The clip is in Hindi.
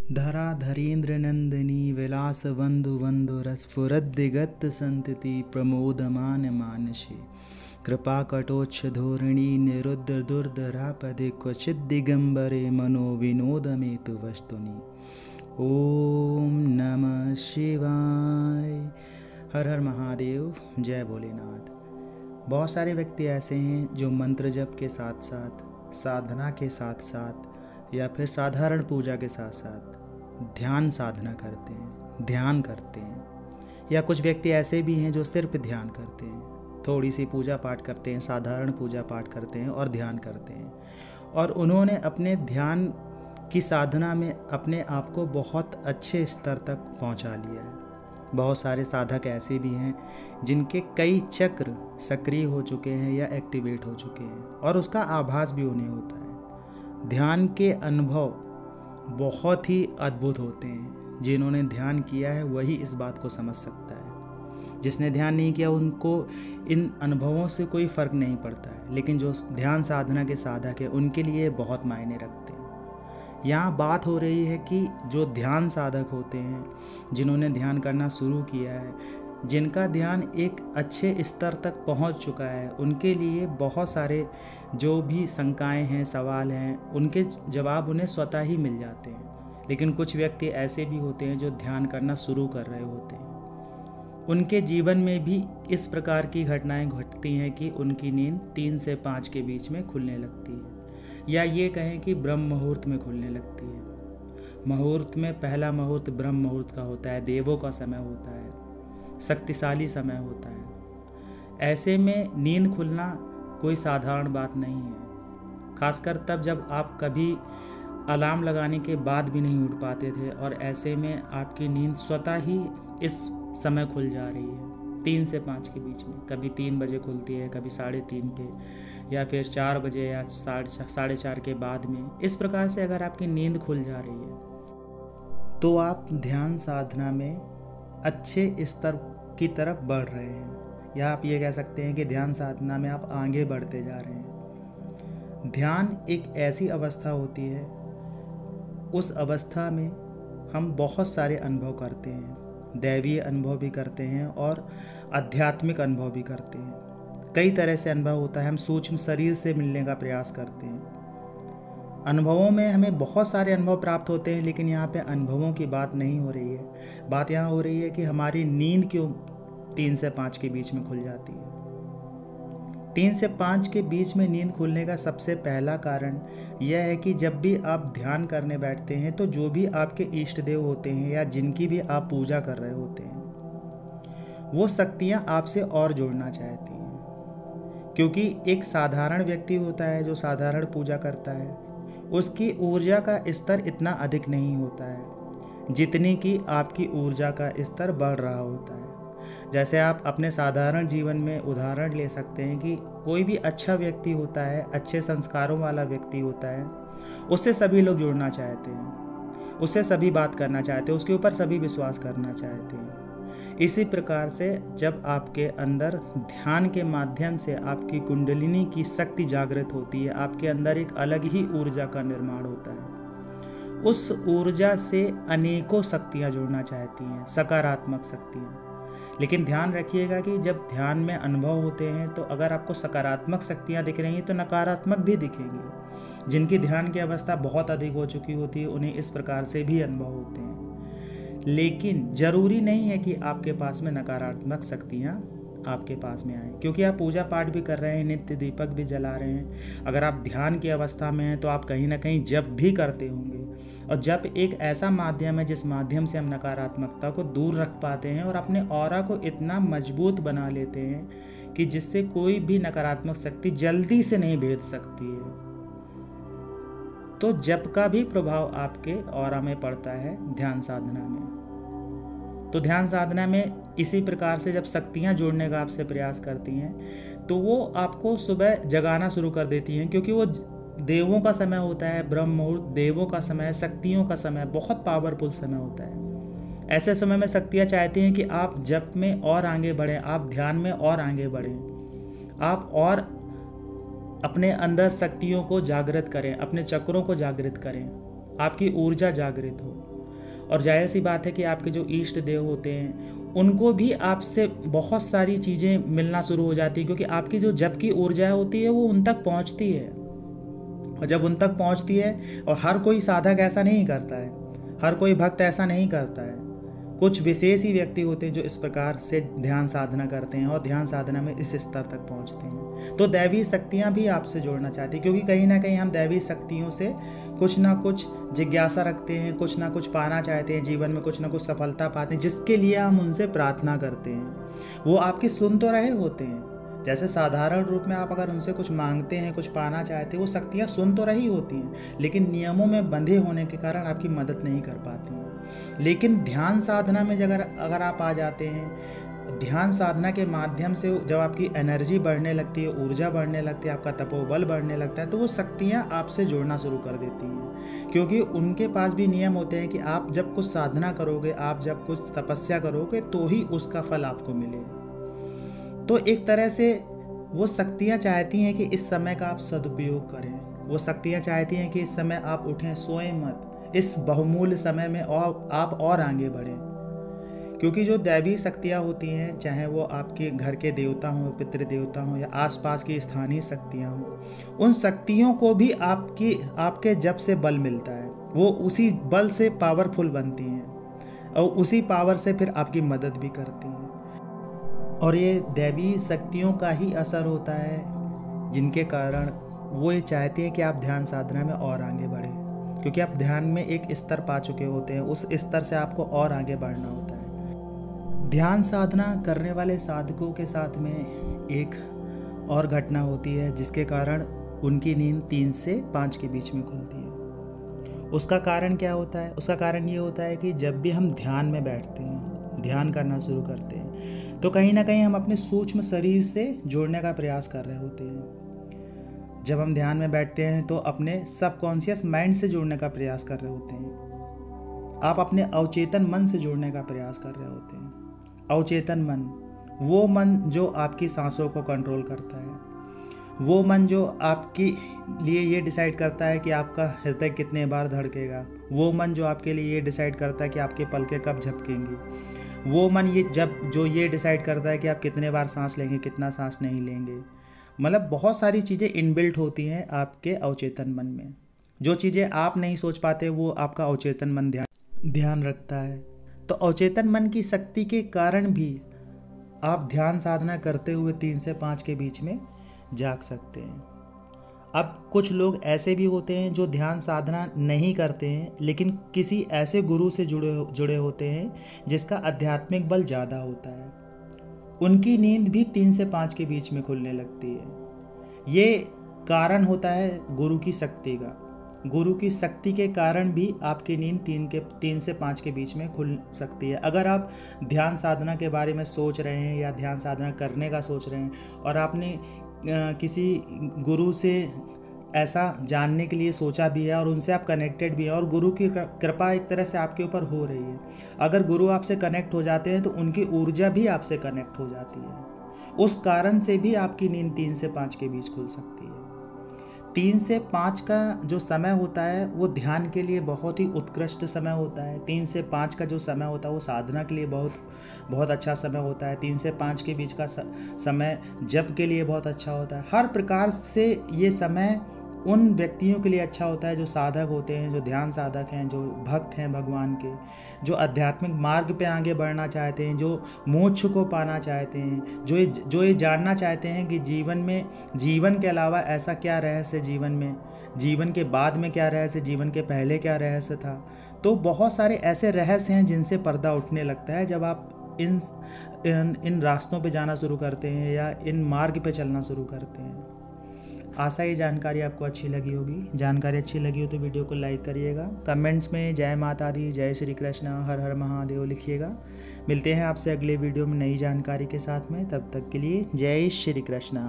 धराधरेन्द्र नंदिनी विलास बंधु बंधु रसफुरद्दिगत संतति प्रमोदमान मानसे कृपा कटोच्छ धोरिणी निरुद्र दुर्धरापदे क्वचित दिगंबरे मनो विनोदमेतु वस्तुनि। ओम नमः शिवाय। हर हर महादेव, जय भोलेनाथ। बहुत सारे व्यक्ति ऐसे हैं जो मंत्र जप के साथ साथ, साधना के साथ साथ या फिर साधारण पूजा के साथ साथ ध्यान साधना करते हैं, ध्यान करते हैं। या कुछ व्यक्ति ऐसे भी हैं जो सिर्फ ध्यान करते हैं, थोड़ी सी पूजा पाठ करते हैं, साधारण पूजा पाठ करते हैं और ध्यान करते हैं। और उन्होंने अपने ध्यान की साधना में अपने आप को बहुत अच्छे स्तर तक पहुंचा लिया है। बहुत सारे साधक ऐसे भी हैं जिनके कई चक्र सक्रिय हो चुके हैं या एक्टिवेट हो चुके हैं और उसका आभास भी उन्हें होता है। ध्यान के अनुभव बहुत ही अद्भुत होते हैं। जिन्होंने ध्यान किया है वही इस बात को समझ सकता है। जिसने ध्यान नहीं किया उनको इन अनुभवों से कोई फ़र्क नहीं पड़ता है, लेकिन जो ध्यान साधना के साधक है उनके लिए बहुत मायने रखते हैं। यहाँ बात हो रही है कि जो ध्यान साधक होते हैं, जिन्होंने ध्यान करना शुरू किया है, जिनका ध्यान एक अच्छे स्तर तक पहुँच चुका है, उनके लिए बहुत सारे जो भी शंकाएं हैं, सवाल हैं, उनके जवाब उन्हें स्वतः ही मिल जाते हैं। लेकिन कुछ व्यक्ति ऐसे भी होते हैं जो ध्यान करना शुरू कर रहे होते हैं, उनके जीवन में भी इस प्रकार की घटनाएं घटती हैं कि उनकी नींद 3 से 5 के बीच में खुलने लगती है, या ये कहें कि ब्रह्म मुहूर्त में खुलने लगती है। मुहूर्त में पहला मुहूर्त ब्रह्म मुहूर्त का होता है, देवों का समय होता है, शक्तिशाली समय होता है। ऐसे में नींद खुलना कोई साधारण बात नहीं है, खासकर तब जब आप कभी अलार्म लगाने के बाद भी नहीं उठ पाते थे और ऐसे में आपकी नींद स्वतः ही इस समय खुल जा रही है, 3 से 5 के बीच में। कभी 3 बजे खुलती है, कभी 3:30 पे, या फिर 4 बजे या 4:30 के बाद में। इस प्रकार से अगर आपकी नींद खुल जा रही है तो आप ध्यान साधना में अच्छे स्तर की तरफ बढ़ रहे हैं, या आप ये कह सकते हैं कि ध्यान साधना में आप आगे बढ़ते जा रहे हैं। ध्यान एक ऐसी अवस्था होती है, उस अवस्था में हम बहुत सारे अनुभव करते हैं, दैवीय अनुभव भी करते हैं और आध्यात्मिक अनुभव भी करते हैं। कई तरह से अनुभव होता है। हम सूक्ष्म शरीर से मिलने का प्रयास करते हैं। अनुभवों में हमें बहुत सारे अनुभव प्राप्त होते हैं, लेकिन यहाँ पे अनुभवों की बात नहीं हो रही है। बात यहाँ हो रही है कि हमारी नींद क्यों 3 से 5 के बीच में खुल जाती है। 3 से 5 के बीच में नींद खुलने का सबसे पहला कारण यह है कि जब भी आप ध्यान करने बैठते हैं तो जो भी आपके इष्ट देव होते हैं या जिनकी भी आप पूजा कर रहे होते हैं, वो शक्तियाँ आपसे और जुड़ना चाहती हैं। क्योंकि एक साधारण व्यक्ति होता है जो साधारण पूजा करता है, उसकी ऊर्जा का स्तर इतना अधिक नहीं होता है जितनी कि आपकी ऊर्जा का स्तर बढ़ रहा होता है। जैसे आप अपने साधारण जीवन में उदाहरण ले सकते हैं कि कोई भी अच्छा व्यक्ति होता है, अच्छे संस्कारों वाला व्यक्ति होता है, उससे सभी लोग जुड़ना चाहते हैं, उससे सभी बात करना चाहते हैं, उसके ऊपर सभी विश्वास करना चाहते हैं। इसी प्रकार से जब आपके अंदर ध्यान के माध्यम से आपकी कुंडलिनी की शक्ति जागृत होती है, आपके अंदर एक अलग ही ऊर्जा का निर्माण होता है। उस ऊर्जा से अनेकों शक्तियाँ जुड़ना चाहती हैं, सकारात्मक शक्तियाँ। लेकिन ध्यान रखिएगा कि जब ध्यान में अनुभव होते हैं तो अगर आपको सकारात्मक शक्तियाँ दिख रही हैं तो नकारात्मक भी दिखेंगी। जिनकी ध्यान की अवस्था बहुत अधिक हो चुकी होती है उन्हें इस प्रकार से भी अनुभव होते हैं। लेकिन ज़रूरी नहीं है कि आपके पास में नकारात्मक शक्तियाँ आपके पास में आए, क्योंकि आप पूजा पाठ भी कर रहे हैं, नित्य दीपक भी जला रहे हैं। अगर आप ध्यान की अवस्था में हैं तो आप कहीं ना कहीं जप भी करते होंगे, और जप एक ऐसा माध्यम है जिस माध्यम से हम नकारात्मकता को दूर रख पाते हैं और अपने ऑरा को इतना मजबूत बना लेते हैं कि जिससे कोई भी नकारात्मक शक्ति जल्दी से नहीं भेद सकती है। तो जप का भी प्रभाव आपके ऑरा में पड़ता है ध्यान साधना में। तो ध्यान साधना में इसी प्रकार से जब शक्तियाँ जोड़ने का आपसे प्रयास करती हैं तो वो आपको सुबह जगाना शुरू कर देती हैं, क्योंकि वो देवों का समय होता है। ब्रह्म मुहूर्त देवों का समय, शक्तियों का समय, बहुत पावरफुल समय होता है। ऐसे समय में शक्तियाँ चाहती हैं कि आप जप में और आगे बढ़ें, आप ध्यान में और आगे बढ़ें, आप और अपने अंदर शक्तियों को जागृत करें, अपने चक्रों को जागृत करें, आपकी ऊर्जा जागृत हो। और जाहिर सी बात है कि आपके जो इष्ट देव होते हैं उनको भी आपसे बहुत सारी चीज़ें मिलना शुरू हो जाती है, क्योंकि आपकी जो जप की ऊर्जा होती है वो उन तक पहुंचती है। और जब उन तक पहुंचती है, और हर कोई साधक ऐसा नहीं करता है, हर कोई भक्त ऐसा नहीं करता है, कुछ विशेष ही व्यक्ति होते हैं जो इस प्रकार से ध्यान साधना करते हैं और ध्यान साधना में इस स्तर तक पहुंचते हैं। तो दैवी शक्तियां भी आपसे जोड़ना चाहती हैं, क्योंकि कहीं ना कहीं हम दैवी शक्तियों से कुछ ना कुछ जिज्ञासा रखते हैं, कुछ ना कुछ पाना चाहते हैं, जीवन में कुछ ना कुछ सफलता पाते हैं, जिसके लिए हम उनसे प्रार्थना करते हैं। वो आपकी सुन तो रहे होते हैं, जैसे साधारण रूप में आप अगर उनसे कुछ मांगते हैं, कुछ पाना चाहते हैं, वो शक्तियाँ सुन तो रही होती हैं, लेकिन नियमों में बंधे होने के कारण आपकी मदद नहीं कर पाती हैं। लेकिन ध्यान साधना में अगर आप आ जाते हैं, ध्यान साधना के माध्यम से जब आपकी एनर्जी बढ़ने लगती है, ऊर्जा बढ़ने लगती है, आपका तपोबल बढ़ने लगता है, तो वो शक्तियाँ आपसे जुड़ना शुरू कर देती हैं। क्योंकि उनके पास भी नियम होते हैं कि आप जब कुछ साधना करोगे, आप जब कुछ तपस्या करोगे, तो ही उसका फल आपको मिलेगा। तो एक तरह से वो शक्तियाँ चाहती हैं कि इस समय का आप सदुपयोग करें। वो शक्तियाँ चाहती हैं कि इस समय आप उठें, सोएं मत, इस बहुमूल्य समय में और आप और आगे बढ़ें। क्योंकि जो दैवी शक्तियाँ होती हैं, चाहे वो आपके घर के देवता हों, पितृ देवता हों, या आसपास की स्थानीय शक्तियाँ हों, उन शक्तियों को भी आपके जप से बल मिलता है। वो उसी बल से पावरफुल बनती हैं और उसी पावर से फिर आपकी मदद भी करती हैं। और ये दैवी शक्तियों का ही असर होता है जिनके कारण वो ये चाहते हैं कि आप ध्यान साधना में और आगे बढ़ें, क्योंकि आप ध्यान में एक स्तर पा चुके होते हैं, उस स्तर से आपको और आगे बढ़ना होता है। ध्यान साधना करने वाले साधकों के साथ में एक और घटना होती है जिसके कारण उनकी नींद 3 से 5 के बीच में खुलती है। उसका कारण क्या होता है? उसका कारण ये होता है कि जब भी हम ध्यान में बैठते हैं, ध्यान करना शुरू करते हैं, तो कहीं ना कहीं हम अपने सूक्ष्म शरीर से जुड़ने का प्रयास कर रहे होते हैं। जब हम ध्यान में बैठते हैं तो अपने सबकॉन्शियस माइंड से जुड़ने का प्रयास कर रहे होते हैं। आप अपने अवचेतन मन से जुड़ने का प्रयास कर रहे होते हैं। अवचेतन मन, वो मन जो आपकी सांसों को कंट्रोल करता है, वो मन जो आपके लिए ये डिसाइड करता है कि आपका हृदय कितने बार धड़केगा, वो मन जो आपके लिए ये डिसाइड करता है कि आपके पलकें कब झपकेंगी, वो मन जो ये डिसाइड करता है कि आप कितने बार सांस लेंगे, कितना सांस नहीं लेंगे। मतलब बहुत सारी चीज़ें इनबिल्ट होती हैं आपके अवचेतन मन में। जो चीज़ें आप नहीं सोच पाते वो आपका अवचेतन मन ध्यान रखता है। तो अवचेतन मन की शक्ति के कारण भी आप ध्यान साधना करते हुए 3 से 5 के बीच में जाग सकते हैं। अब कुछ लोग ऐसे भी होते हैं जो ध्यान साधना नहीं करते हैं, लेकिन किसी ऐसे गुरु से जुड़े होते हैं जिसका आध्यात्मिक बल ज़्यादा होता है। उनकी नींद भी 3 से 5 के बीच में खुलने लगती है। ये कारण होता है गुरु की शक्ति का। गुरु की शक्ति के कारण भी आपकी नींद 3 से 5 के बीच में खुल सकती है। अगर आप ध्यान साधना के बारे में सोच रहे हैं या ध्यान साधना करने का सोच रहे हैं और आपने किसी गुरु से ऐसा जानने के लिए सोचा भी है और उनसे आप कनेक्टेड भी हैं और गुरु की कृपा एक तरह से आपके ऊपर हो रही है, अगर गुरु आपसे कनेक्ट हो जाते हैं तो उनकी ऊर्जा भी आपसे कनेक्ट हो जाती है। उस कारण से भी आपकी नींद 3 से 5 के बीच खुल सकती है। 3 से 5 का जो समय होता है वो ध्यान के लिए बहुत ही उत्कृष्ट समय होता है। 3 से 5 का जो समय होता है वो साधना के लिए बहुत अच्छा समय होता है। 3 से 5 के बीच का समय जप के लिए बहुत अच्छा होता है। हर प्रकार से ये समय उन व्यक्तियों के लिए अच्छा होता है जो साधक होते हैं, जो ध्यान साधक हैं, जो भक्त हैं भगवान के, जो आध्यात्मिक मार्ग पे आगे बढ़ना चाहते हैं, जो मोक्ष को पाना चाहते हैं, जो ये जानना चाहते हैं कि जीवन के अलावा ऐसा क्या रहस्य जीवन में, जीवन के बाद में क्या रहस्य, जीवन के पहले क्या रहस्य था। तो बहुत सारे ऐसे रहस्य हैं जिनसे पर्दा उठने लगता है जब आप इन रास्तों पे जाना शुरू करते हैं या इन मार्ग पे चलना शुरू करते हैं। आशा ये जानकारी आपको अच्छी लगी होगी। जानकारी अच्छी लगी हो तो वीडियो को लाइक करिएगा। कमेंट्स में जय माता दी, जय श्री कृष्ण, हर हर महादेव लिखिएगा। मिलते हैं आपसे अगले वीडियो में नई जानकारी के साथ में। तब तक के लिए जय श्री कृष्ण।